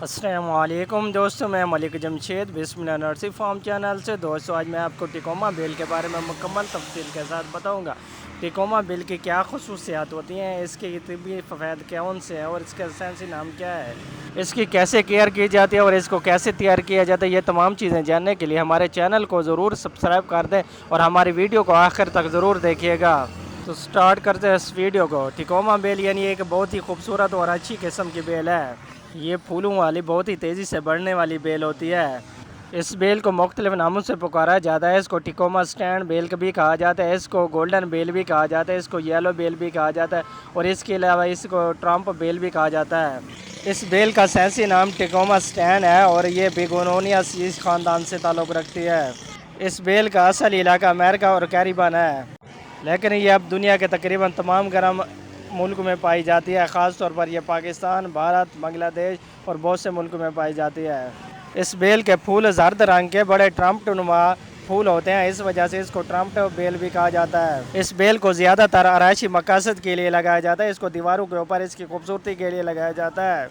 अस्सलाम वालेकुम दोस्तों, मैं मलिक जमशेद बिस्मिल्लाह नर्सरी फार्म चैनल से। दोस्तों आज मैं आपको टिकोमा बेल के बारे में मुकम्मल तफसील के साथ बताऊंगा। टिकोमा बेल की क्या खसूसियात होती हैं, इसके तिब्बी फ़वाइद कौन से हैं और इसका साइंसी नाम क्या है, इसकी कैसे केयर की जाती है और इसको कैसे तैयार किया जाता है, ये तमाम चीज़ें जानने के लिए हमारे चैनल को ज़रूर सब्सक्राइब कर दें और हमारी वीडियो को आखिर तक ज़रूर देखिएगा। तो स्टार्ट करते हैं इस वीडियो को। टिकोमा बेल यानी एक बहुत ही खूबसूरत और अच्छी किस्म की बेल है। ये फूलों वाली बहुत ही तेज़ी से बढ़ने वाली बेल होती है। इस बेल को मुख्तलिफ नामों से पुकारा जाता है। इसको टिकोमा स्टैंड बेल भी कहा जाता है, इसको गोल्डन बेल भी कहा जाता है, इसको येलो बेल भी कहा जाता है और इसके अलावा इसको ट्रम्प बेल भी कहा जाता है। इस बेल का साइंसी नाम टिकोमा स्टैंड है और ये बिगोनोनिया ख़ानदान से ताल्लुक़ रखती है। इस बेल का असल इलाका अमेरिका और कैरिबन है, लेकिन ये अब दुनिया के तकरीबन तमाम गर्म मुल्क में पाई जाती है। ख़ास तौर पर यह पाकिस्तान, भारत, बांग्लादेश और बहुत से मुल्क में पाई जाती है। इस बेल के फूल जर्द रंग के बड़े ट्रम्प्ट नुमा फूल होते हैं, इस वजह से इसको ट्रम्प्ट बेल भी कहा जाता है। इस बेल को ज़्यादातर आराइशी मकासद के लिए लगाया जाता है। इसको दीवारों के ऊपर इसकी खूबसूरती के लिए लगाया जाता है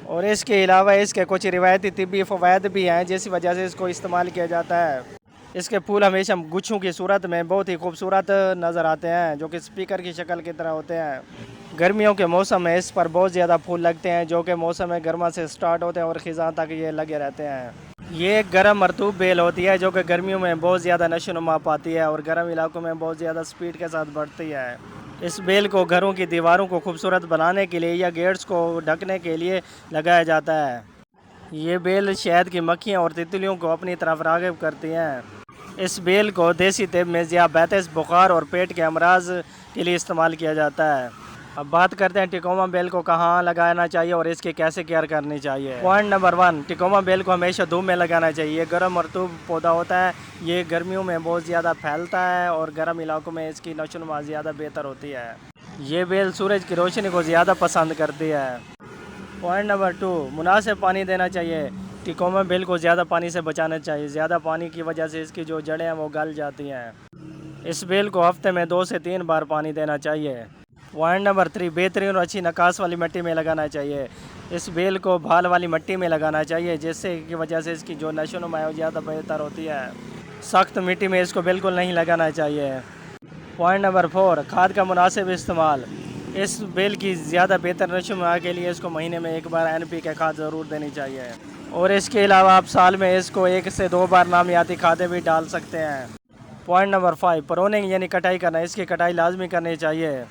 और इसके अलावा इसके कुछ रिवायती तिब्बी फ़वाइद भी हैं, जिस वजह से इसको इस्तेमाल किया जाता है। इसके फूल हमेशा गुच्छों की सूरत में बहुत ही खूबसूरत नज़र आते हैं, जो कि स्पीकर की शक्ल की तरह होते हैं। गर्मियों के मौसम में इस पर बहुत ज़्यादा फूल लगते हैं, जो कि मौसम गर्मा से स्टार्ट होते हैं और ख़िज़ां तक ये लगे रहते हैं। ये एक गर्म मरतूब बेल होती है, जो कि गर्मियों में बहुत ज़्यादा नशोनुमा पाती है और गर्म इलाकों में बहुत ज़्यादा स्पीड के साथ बढ़ती है। इस बेल को घरों की दीवारों को खूबसूरत बनाने के लिए या गेट्स को ढकने के लिए लगाया जाता है। ये बेल शहद की मक्खियाँ और तितलियों को अपनी तरफ राग़िब करती हैं। इस बेल को देसी तिब में ज़ियाबैतिस, बुखार और पेट के अमराज के लिए इस्तेमाल किया जाता है। अब बात करते हैं टिकोमा बेल को कहाँ लगाना चाहिए और इसकी कैसे केयर करनी चाहिए। पॉइंट नंबर 1, टिकोमा बेल को हमेशा धूप में लगाना चाहिए। ये गर्म मरतूब पौधा होता है, ये गर्मियों में बहुत ज़्यादा फैलता है और गर्म इलाकों में इसकी नशोनुमा ज़्यादा बेहतर होती है। ये बेल सूरज की रोशनी को ज़्यादा पसंद करती है। पॉइंट नंबर 2, मुनासिब पानी देना चाहिए। टिकोमा बेल को ज़्यादा पानी से बचाना चाहिए। ज़्यादा पानी की वजह से इसकी जो जड़ें हैं वो गल जाती हैं। इस बेल को हफ्ते में 2 से 3 बार पानी देना चाहिए। पॉइंट नंबर 3, बेहतरीन और अच्छी नकास वाली मिट्टी में लगाना चाहिए। इस बेल को भाल वाली मिट्टी में लगाना चाहिए, जिससे की वजह से इसकी जो नशोनुमा है वो ज़्यादा बेहतर होती है। सख्त मिट्टी में इसको बिल्कुल नहीं लगाना चाहिए। पॉइंट नंबर 4, खाद का मुनासिब इस्तेमाल। इस बेल की ज़्यादा बेहतर नशोनुमा के लिए इसको महीने में 1 बार NPK खाद ज़रूर देनी चाहिए और इसके अलावा आप साल में इसको 1 से 2 बार नामियाती खादें भी डाल सकते हैं। पॉइंट नंबर 5, प्रूनिंग यानी कटाई करना। इसकी कटाई लाजमी करनी चाहिए।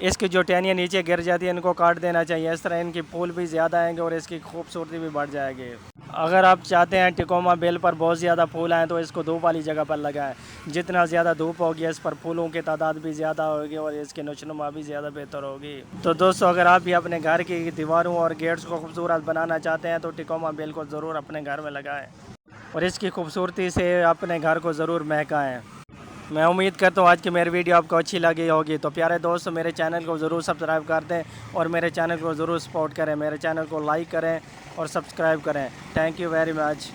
इसकी जो टहनियाँ नीचे गिर जाती हैं इनको काट देना चाहिए। इस तरह इनकी फूल भी ज़्यादा आएंगे और इसकी खूबसूरती भी बढ़ जाएगी। अगर आप चाहते हैं टिकोमा बेल पर बहुत ज़्यादा फूल आएँ तो इसको धूप वाली जगह पर लगाएं। जितना ज़्यादा धूप होगी इस पर फूलों की तादाद भी ज़्यादा होगी और इसकी नशोनुमा भी ज़्यादा बेहतर होगी। तो दोस्तों, अगर आप भी अपने घर की दीवारों और गेट्स को खूबसूरत बनाना चाहते हैं तो टिकोमा बेल को ज़रूर अपने घर में लगाएँ और इसकी खूबसूरती से अपने घर को ज़रूर महकाएँ। मैं उम्मीद करता हूँ आज की मेरी वीडियो आपको अच्छी लगी होगी। तो प्यारे दोस्तों, मेरे चैनल को ज़रूर सब्सक्राइब कर दें और मेरे चैनल को ज़रूर सपोर्ट करें। मेरे चैनल को लाइक करें और सब्सक्राइब करें। Thank you very much.